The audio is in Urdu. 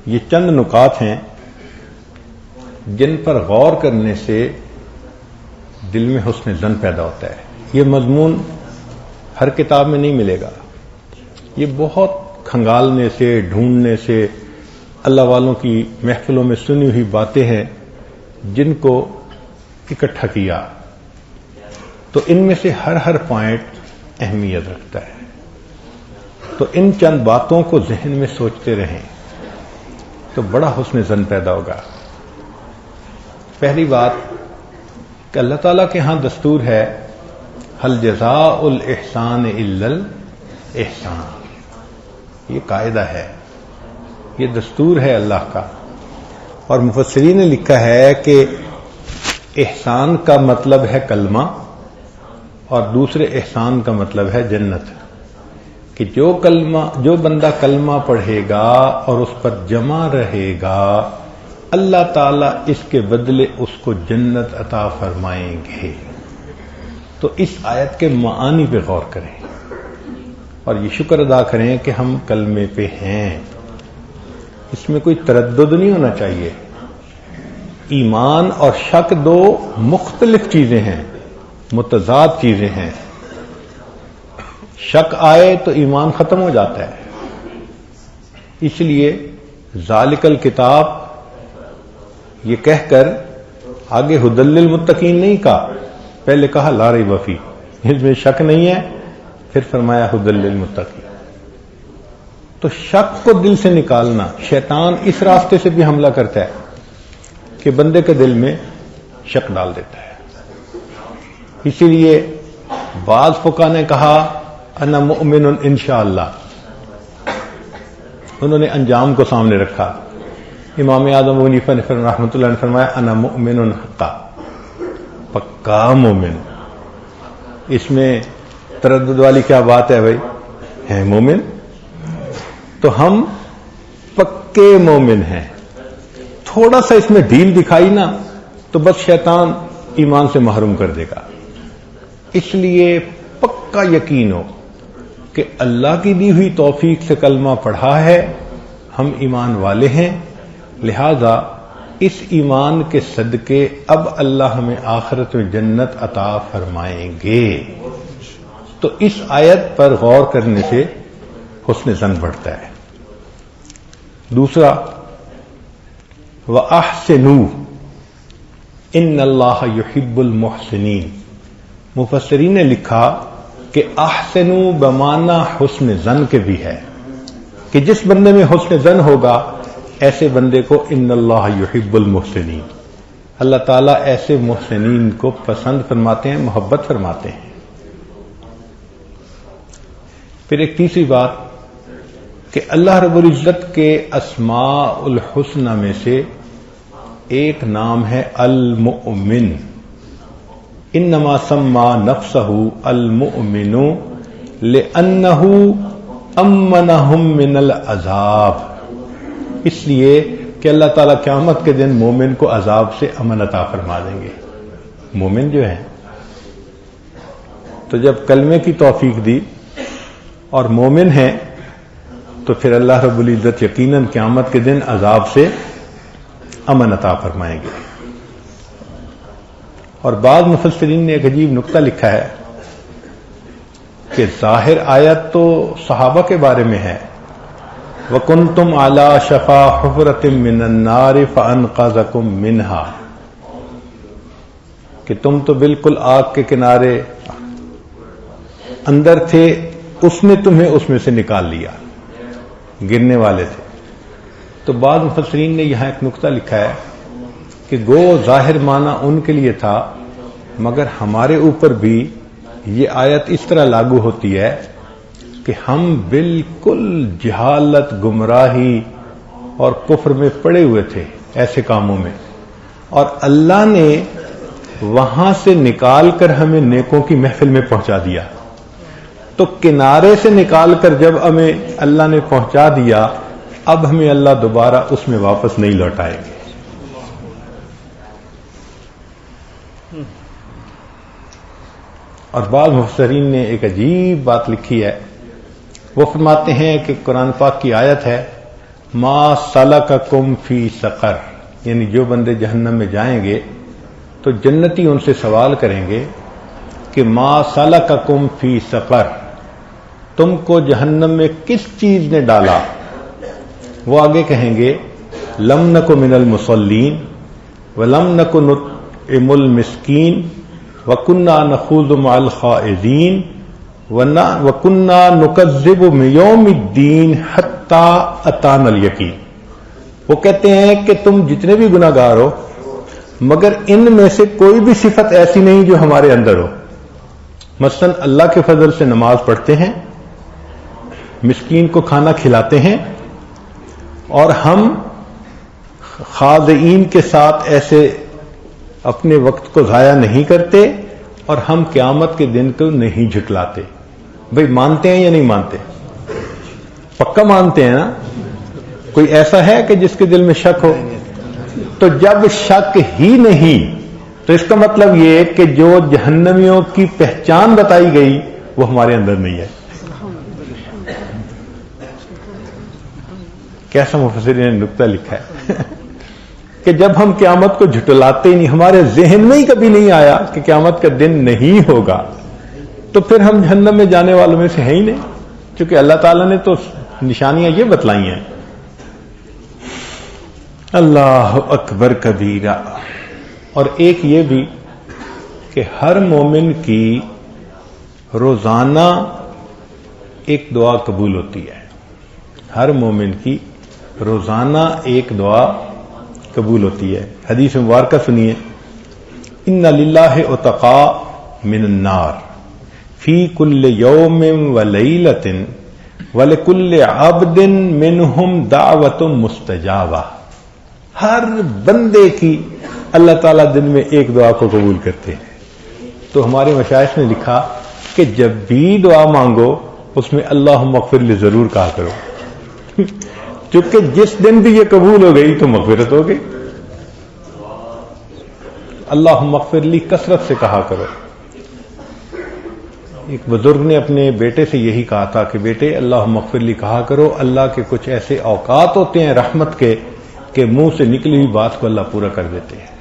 یہ چند نکات ہیں جن پر غور کرنے سے دل میں حسن ظن پیدا ہوتا ہے. یہ مضمون ہر کتاب میں نہیں ملے گا. یہ بہت کھنگالنے سے ڈھونڈنے سے اللہ والوں کی محفلوں میں سنی ہوئی باتیں ہیں جن کو اکٹھا کیا تو ان میں سے ہر پوائنٹ اہمیت رکھتا ہے. تو ان چند باتوں کو ذہن میں سوچتے رہیں تو بڑا حسن ظن پیدا ہوگا. پہلی بات کہ اللہ تعالیٰ کے ہاں دستور ہے هل جزاء الاحسان الا الاحسان. یہ قاعدہ ہے، یہ دستور ہے اللہ کا. اور مفسرین نے لکھا ہے کہ احسان کا مطلب ہے کلمہ اور دوسرے احسان کا مطلب ہے جنت. کہ جو بندہ کلمہ پڑھے گا اور اس پر جمع رہے گا اللہ تعالیٰ اس کے بدلے اس کو جنت عطا فرمائیں گے. تو اس آیت کے معانی پہ غور کریں اور یہ شکر ادا کریں کہ ہم کلمے پہ ہیں. اس میں کوئی تردد نہیں ہونا چاہیے. ایمان اور شک دو مختلف چیزیں ہیں، متضاد چیزیں ہیں. شک آئے تو ایمان ختم ہو جاتا ہے. اس لیے ذالک الکتاب یہ کہہ کر آگے ھدی للمتقین نہیں کہا، پہلے کہا لا ریب فیہ، اس میں شک نہیں ہے، پھر فرمایا ھدی للمتقین. تو شک کو دل سے نکالنا، شیطان اس راستے سے بھی حملہ کرتا ہے کہ بندے کے دل میں شک ڈال دیتا ہے. اسی لیے بعض فقہا نے کہا انا مؤمن انشاءاللہ، انہوں نے انجام کو سامنے رکھا. امام اعظم ابو حنیفہ رحمۃ اللہ نے فرمایا انا مؤمن حقا، پکا مومن. اس میں تردد والی کیا بات ہے بھائی؟ ہے مومن تو ہم پکے مومن ہیں. تھوڑا سا اس میں ڈھیل دکھائی نا تو بس شیطان ایمان سے محروم کر دے گا. اس لیے پکا یقین ہو کہ اللہ کی دی ہوئی توفیق سے کلمہ پڑھا ہے، ہم ایمان والے ہیں، لہذا اس ایمان کے صدقے اب اللہ ہمیں آخرت میں جنت عطا فرمائیں گے. تو اس آیت پر غور کرنے سے حسن ظن بڑھتا ہے. دوسرا وَأَحْسِنُوا إِنَّ اللَّهَ يُحِبُّ الْمُحْسِنِينَ. مفسرین نے لکھا کہ احسنوا بمعنی حسن ظن کے بھی ہے کہ جس بندے میں حسن ظن ہوگا ایسے بندے کو ان اللہ یحب المحسنین، اللہ تعالیٰ ایسے محسنین کو پسند فرماتے ہیں، محبت فرماتے ہیں. پھر ایک تیسری بات کہ اللہ رب العزت کے اسماء الحسنى میں سے ایک نام ہے المؤمن. انما سمى نفسه المؤمن لأنه امنهم من العذاب. اس لیے کہ اللہ تعالیٰ قیامت کے دن مومن کو عذاب سے امن عطا فرما دیں گے. مومن جو ہے تو جب کلمے کی توفیق دی اور مومن ہے تو پھر اللہ رب العزت یقیناً قیامت کے دن عذاب سے امن عطا فرمائیں گے. اور بعض مفسرین نے ایک عجیب نکتہ لکھا ہے کہ ظاہر آیت تو صحابہ کے بارے میں ہے، وَكُنْتُمْ عَلَى شَفَا حُفْرَةٍ مِّنَ النَّارِ فَأَنْقَذَكُم مِّنْهَا، کہ تم تو بالکل آگ کے کنارے اندر تھے، اس نے تمہیں اس میں سے نکال لیا، گرنے والے تھے. تو بعض مفسرین نے یہاں ایک نکتہ لکھا ہے کہ گو ظاہر معنی ان کے لیے تھا مگر ہمارے اوپر بھی یہ آیت اس طرح لاگو ہوتی ہے کہ ہم بالکل جہالت، گمراہی اور کفر میں پڑے ہوئے تھے ایسے کاموں میں، اور اللہ نے وہاں سے نکال کر ہمیں نیکوں کی محفل میں پہنچا دیا. تو کنارے سے نکال کر جب ہمیں اللہ نے پہنچا دیا اب ہمیں اللہ دوبارہ اس میں واپس نہیں لوٹائیں گے. اور بعض مفسرین نے ایک عجیب بات لکھی ہے، وہ فرماتے ہیں کہ قرآن پاک کی آیت ہے ما سلککم فی سقر، یعنی جو بندے جہنم میں جائیں گے تو جنتی ان سے سوال کریں گے کہ ما سلککم فی سقر، تم کو جہنم میں کس چیز نے ڈالا؟ وہ آگے کہیں گے لم نک من المصلین ولم نک نطعم المسکین وکنا نخوض مع الخائضین وکنا نکذب بیوم الدین حتی اتانا الیقین۔ وہ کہتے ہیں کہ تم جتنے بھی گناہ گار ہو مگر ان میں سے کوئی بھی صفت ایسی نہیں جو ہمارے اندر ہو۔ مثلا اللہ کے فضل سے نماز پڑھتے ہیں، مسکین کو کھانا کھلاتے ہیں، اور ہم خاضعین کے ساتھ ایسے اپنے وقت کو ضائع نہیں کرتے، اور ہم قیامت کے دن کو نہیں جھٹلاتے۔ بھئی مانتے ہیں یا نہیں مانتے؟ پکا مانتے ہیں نا؟ کوئی ایسا ہے کہ جس کے دل میں شک ہو؟ تو جب شک ہی نہیں تو اس کا مطلب یہ کہ جو جہنمیوں کی پہچان بتائی گئی وہ ہمارے اندر نہیں ہے۔ کیسا مفسرین نے نقطہ لکھا ہے کہ جب ہم قیامت کو جھٹلاتے ہی نہیں، ہمارے ذہن میں ہی کبھی نہیں آیا کہ قیامت کا دن نہیں ہوگا، تو پھر ہم جہنم میں جانے والوں میں سے ہیں ہی نہیں، کیونکہ اللہ تعالیٰ نے تو نشانیاں یہ بتلائی ہیں۔ اللہ اکبر کبیرہ۔ اور ایک یہ بھی کہ ہر مومن کی روزانہ ایک دعا قبول ہوتی ہے، ہر مومن کی روزانہ ایک دعا قبول ہوتی ہے۔ حدیث مبارکہ سنیے، ان للہ عتقاء من النار فی کل یوم ولیلۃ ولکل عبد منہم دعوۃ مستجابہ۔ ہر بندے کی اللہ تعالیٰ دن میں ایک دعا کو قبول کرتے ہیں۔ تو ہمارے مشائخ نے لکھا کہ جب بھی دعا مانگو اس میں اللہم اغفر لی ضرور کہا کرو، چونکہ جس دن بھی یہ قبول ہو گئی تو مغفرت ہو گئی۔ اللہم اغفر لی کثرت سے کہا کرو۔ ایک بزرگ نے اپنے بیٹے سے یہی کہا تھا کہ بیٹے اللہم اغفر لی کہا کرو، اللہ کے کچھ ایسے اوقات ہوتے ہیں رحمت کے کہ منہ سے نکلی ہوئی بات کو اللہ پورا کر دیتے ہیں۔